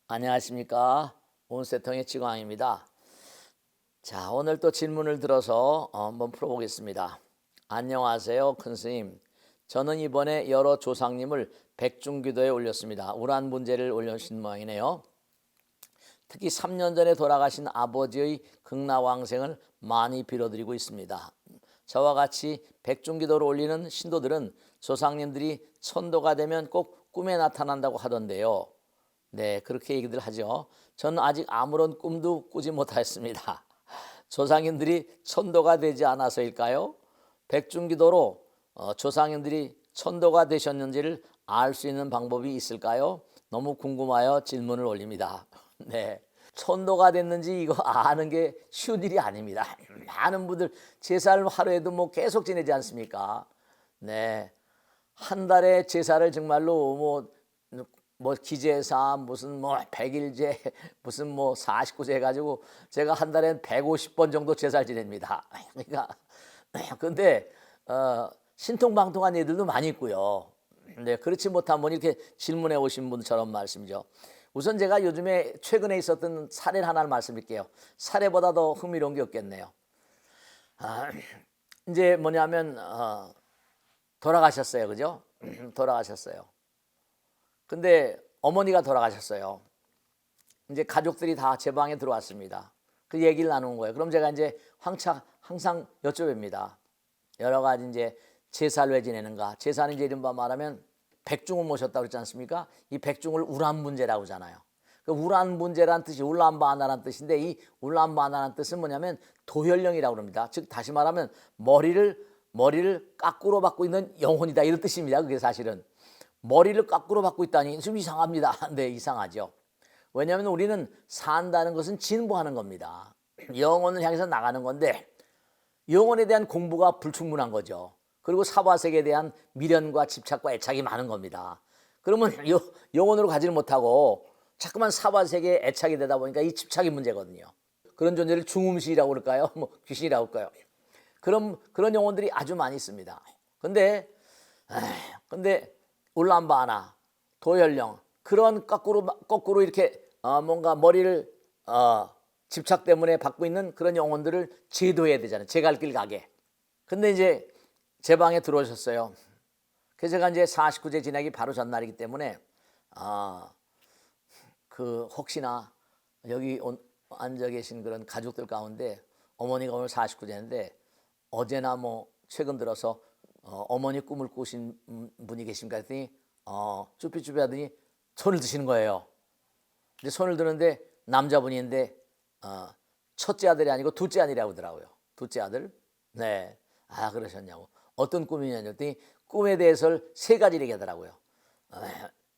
안녕하십니까. 온세통의 지광입니다. 자, 오늘 또 질문을 들어서 한번 풀어보겠습니다. 안녕하세요, 큰 스님. 저는 이번에 여러 조상님을 백중기도에 올렸습니다. 우란 문제를 올려주신 모양이네요. 특히 3년 전에 돌아가신 아버지의 극락왕생을 많이 빌어드리고 있습니다. 저와 같이 백중기도를 올리는 신도들은 조상님들이 천도가 되면 꼭 꿈에 나타난다고 하던데요. 네, 그렇게 얘기들 하죠. 저는 아직 아무런 꿈도 꾸지 못하였습니다. 조상님들이 천도가 되지 않아서일까요? 백중기도로 조상님들이 천도가 되셨는지를 알 수 있는 방법이 있을까요? 너무 궁금하여 질문을 올립니다. 네, 천도가 됐는지 이거 아는 게 쉬운 일이 아닙니다. 많은 분들 제사를 하루에도 뭐 계속 지내지 않습니까? 네, 한 달에 제사를 정말로 뭐 기제사 무슨 뭐 백일제 무슨 뭐 49제 해가지고 제가 한 달에 150번 정도 제사를 지냅니다. 그러니까 근데 신통방통한 애들도 많이 있고요. 네, 그렇지 못한 분이 이렇게 질문해 오신 분처럼 말씀이죠. 우선 제가 요즘에 최근에 있었던 사례를 하나를 말씀드릴게요. 사례보다 더 흥미로운 게 없겠네요. 이제 뭐냐면 돌아가셨어요, 그죠? 돌아가셨어요. 근데 어머니가 돌아가셨어요. 이제 가족들이 다 제 방에 들어왔습니다. 그 얘기를 나누는 거예요. 그럼 제가 이제 항상 여쭤봅니다. 여러 가지 이제 제사를 왜 지내는가? 제사는 이제 이른바 말하면 백중을 모셨다고 그랬지 않습니까? 이 백중을 우란분제라고 하잖아요. 그 우란분제란 뜻이 울란바하나라는 뜻인데 이 울란바하나라는 뜻은 뭐냐면 도혈령이라고 합니다. 즉 다시 말하면 머리를 까꾸로 받고 있는 영혼이다 이런 뜻입니다. 그게 사실은. 머리를 거꾸로 받고 있다니 좀 이상합니다. 네, 이상하죠. 왜냐하면 우리는 산다는 것은 진보하는 겁니다. 영혼을 향해서 나가는 건데 영혼에 대한 공부가 불충분한 거죠. 그리고 사바세계에 대한 미련과 집착과 애착이 많은 겁니다. 그러면 영혼으로 가지를 못하고 자꾸만 사바세계에 애착이 되다 보니까 이 집착이 문제거든요. 그런 존재를 중음시라고 그럴까요? 뭐 귀신이라고 할까요? 그런 영혼들이 아주 많이 있습니다. 근데 울란바하나 도혈령 그런 거꾸로 이렇게 뭔가 머리를 집착 때문에 받고 있는 그런 영혼들을 제도해야 되잖아요. 제 갈 길 가게. 근데 이제 제 방에 들어오셨어요. 그래서 제가 이제 49제 지나기 바로 전날이기 때문에 그 혹시나 여기 앉아 계신 그런 가족들 가운데 어머니가 오늘 49제인데 어제나 뭐 최근 들어서 어머니 꿈을 꾸신 분이 계신가 했더니 쭈삐쭈삐 하더니 손을 드시는 거예요. 근데 손을 드는데 남자분인데 첫째 아들이 아니고 둘째 아들이라고 하더라고요. 둘째 아들. 네. 아, 그러셨냐고. 어떤 꿈이냐고 했더니 꿈에 대해서를 세 가지 얘기하더라고요.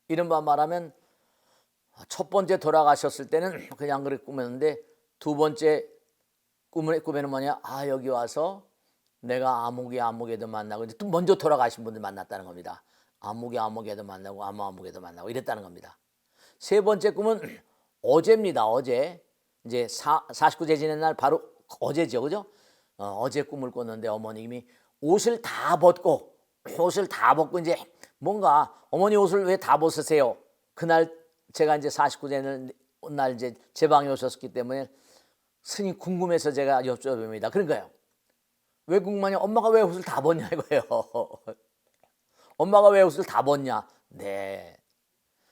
이른바 말하면 첫 번째 돌아가셨을 때는 그냥 그렇게 꾸몄는데 두 번째 꿈에는 뭐냐? 아, 여기 와서 내가 아무개도 만나고 이제 또 먼저 돌아가신 분들 만났다는 겁니다. 아무개도 만나고 아무개도 만나고 이랬다는 겁니다. 세 번째 꿈은 어제입니다. 어제 이제 49제 지낸 날 바로 어제죠, 그죠? 어제 꿈을 꿨는데 어머님이 옷을 다 벗고 이제 뭔가 어머니 옷을 왜 다 벗으세요? 그날 제가 이제 49제 날 이제 제 방에 오셨기 때문에 스님 궁금해서 제가 여쭤봅니다. 그러니까요. 왜 궁금하냐? 엄마가 왜 옷을 다 벗냐 이거예요. 엄마가 왜 옷을 다 벗냐? 네.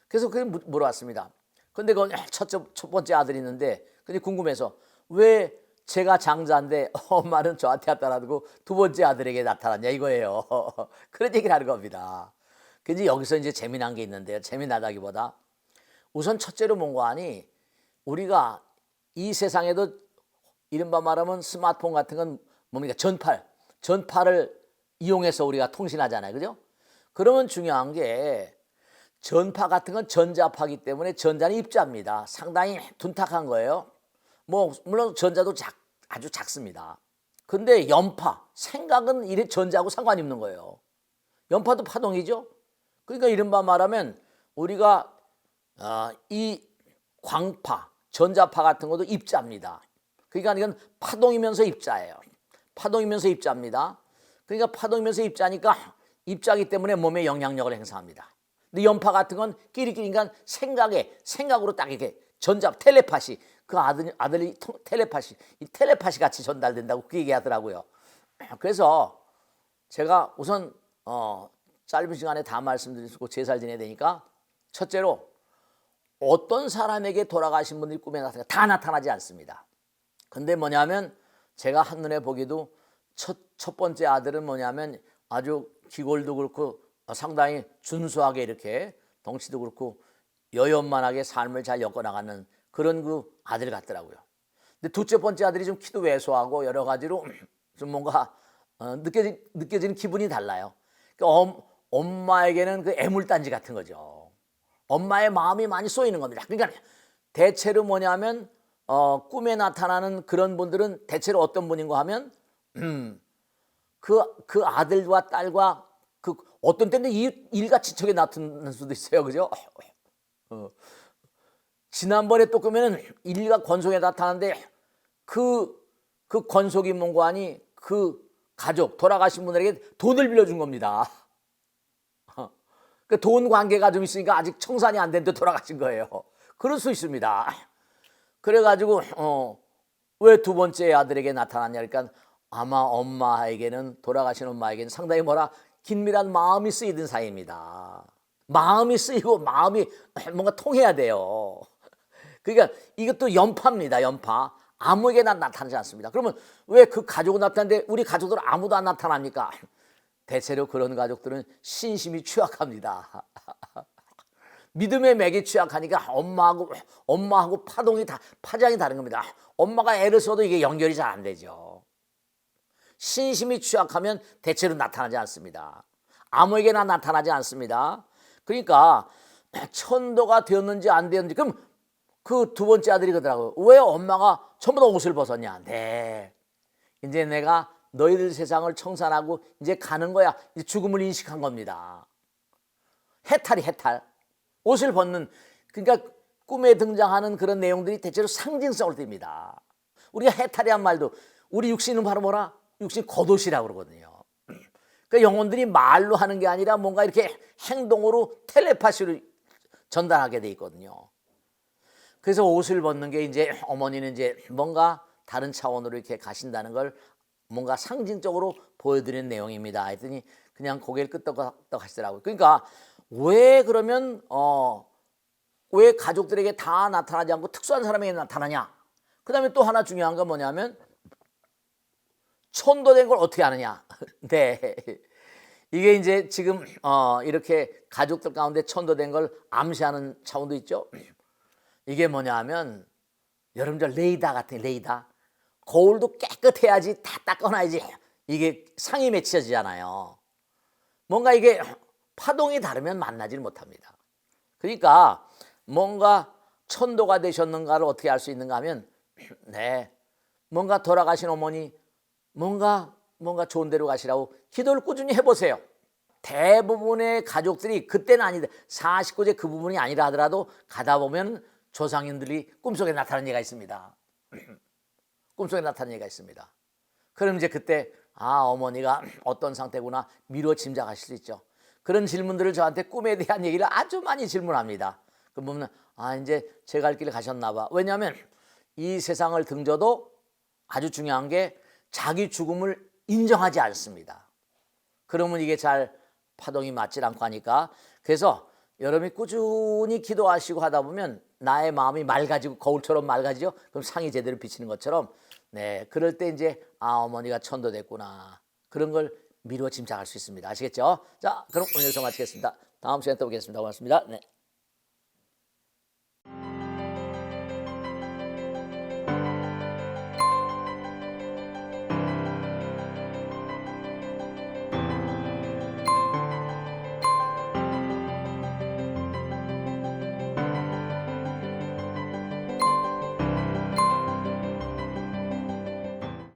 그래서 그게 물어봤습니다. 근데 그 첫 번째 아들이 있는데 근데 궁금해서 왜 제가 장자인데 엄마는 저한테 나타나고 두 번째 아들에게 나타났냐 이거예요. 그런 얘기를 하는 겁니다. 근데 여기서 이제 재미난 게 있는데요. 재미나다기보다 우선 첫째로 뭔가 하니 우리가 이 세상에도 이른바 말하면 스마트폰 같은 건 뭡니까? 전파를 이용해서 우리가 통신하잖아요. 그죠? 그러면 중요한 게 전파 같은 건 전자파이기 때문에 전자는 입자입니다. 상당히 둔탁한 거예요. 뭐 물론 전자도 아주 작습니다. 근데 연파, 생각은 이래 전자하고 상관이 없는 거예요. 연파도 파동이죠. 그러니까 이른바 말하면 우리가 이 광파, 전자파 같은 것도 입자입니다. 그러니까 이건 파동이면서 입자예요. 파동이면서 입자입니다. 그러니까 파동이면서 입자니까 입자기 때문에 몸에 영향력을 행사합니다. 근데 연파 같은 건 끼리끼리니까 생각으로 딱 이렇게 텔레파시, 그 아들이 텔레파시, 이 텔레파시 같이 전달된다고 그 얘기하더라고요. 그래서 제가 우선 짧은 시간에 다 말씀드리고 제사를 지내야 되니까, 첫째로 어떤 사람에게 돌아가신 분들이 꿈에 다 나타나지 않습니다. 근데 뭐냐면 제가 한눈에 보기도 첫 번째 아들은 뭐냐면 아주 기골도 그렇고 상당히 준수하게 이렇게 덩치도 그렇고 여연만하게 삶을 잘 엮어나가는 그런 그 아들 같더라고요. 근데 둘째 번째 아들이 좀 키도 왜소하고 여러 가지로 좀 뭔가 느껴지는 기분이 달라요. 그러니까 엄마에게는 그 애물단지 같은 거죠. 엄마의 마음이 많이 쏘이는 겁니다. 그러니까 대체로 뭐냐면 꿈에 나타나는 그런 분들은 대체로 어떤 분인가 하면 그 아들과 딸과 그 어떤 때는 일같이 저게 나타날 수도 있어요. 그죠? 지난번에 또 그러면은 일가 권속에 나타났는데 그 권속이 뭔가 하니 그 가족 돌아가신 분들에게 돈을 빌려준 겁니다. 그 돈 관계가 좀 있으니까 아직 청산이 안 됐는데 돌아가신 거예요. 그럴 수 있습니다. 그래가지고 왜 두 번째 아들에게 나타났냐 그러니까 아마 엄마에게는 돌아가신 엄마에게는 상당히 긴밀한 마음이 쓰이던 사이입니다. 마음이 쓰이고 마음이 뭔가 통해야 돼요. 그러니까 이것도 연파입니다. 연파. 아무에게나 나타나지 않습니다. 그러면 왜 그 가족은 나타나는데 우리 가족들은 아무도 안 나타납니까? 대체로 그런 가족들은 신심이 취약합니다. 믿음의 맥이 취약하니까 엄마하고 파장이 다른 겁니다. 엄마가 애를 써도 이게 연결이 잘 안 되죠. 신심이 취약하면 대체로 나타나지 않습니다. 아무에게나 나타나지 않습니다. 그러니까 천도가 되었는지 안 되었는지, 그럼 그 두 번째 아들이 그러더라고요. 왜 엄마가 전부 다 옷을 벗었냐? 네, 이제 내가 너희들 세상을 청산하고 이제 가는 거야. 이제 죽음을 인식한 겁니다. 해탈. 옷을 벗는, 그러니까 꿈에 등장하는 그런 내용들이 대체로 상징성을 띱니다. 우리가 해탈이란 말도 우리 육신은 바로 육신 겉옷이라고 그러거든요. 그러니까 영혼들이 말로 하는 게 아니라 뭔가 이렇게 행동으로 텔레파시로 전달하게 돼 있거든요. 그래서 옷을 벗는 게 이제 어머니는 이제 뭔가 다른 차원으로 이렇게 가신다는 걸 뭔가 상징적으로 보여드리는 내용입니다. 했더니 그냥 고개를 끄덕끄덕 하시더라고요. 그러니까 왜 그러면 왜 가족들에게 다 나타나지 않고 특수한 사람에게 나타나냐? 그 다음에 또 하나 중요한 건 뭐냐면 천도된 걸 어떻게 아느냐? 네, 이게 이제 지금 이렇게 가족들 가운데 천도된 걸 암시하는 차원도 있죠. 이게 뭐냐면 여러분들 레이더 같은 레이더, 거울도 깨끗해야지 다 닦아놔야지 이게 상이 맺혀지잖아요. 뭔가 이게 파동이 다르면 만나질 못합니다. 그러니까 뭔가 천도가 되셨는가를 어떻게 알 수 있는가 하면 네, 뭔가 돌아가신 어머니 뭔가 좋은 데로 가시라고 기도를 꾸준히 해보세요. 대부분의 가족들이 그때는 아니다, 49제 그 부분이 아니라 하더라도 가다 보면 조상님들이 꿈속에 나타나는 얘기가 있습니다. 꿈속에 나타나는 얘기가 있습니다. 그럼 이제 그때 어머니가 어떤 상태구나 미루어 짐작하실 수 있죠. 그런 질문들을 저한테 꿈에 대한 얘기를 아주 많이 질문합니다. 그럼 보면 이제 제 갈 길을 가셨나 봐. 왜냐하면 이 세상을 등져도 아주 중요한 게 자기 죽음을 인정하지 않습니다. 그러면 이게 잘 파동이 맞질 않고 하니까, 그래서 여러분이 꾸준히 기도하시고 하다 보면 나의 마음이 맑아지고 거울처럼 맑아지죠. 그럼 상이 제대로 비치는 것처럼, 네, 그럴 때 이제 어머니가 천도됐구나, 그런 걸 미루어 짐작할 수 있습니다. 아시겠죠? 자, 그럼 오늘 영상 마치겠습니다. 다음 시간에 또 뵙겠습니다. 고맙습니다. 네.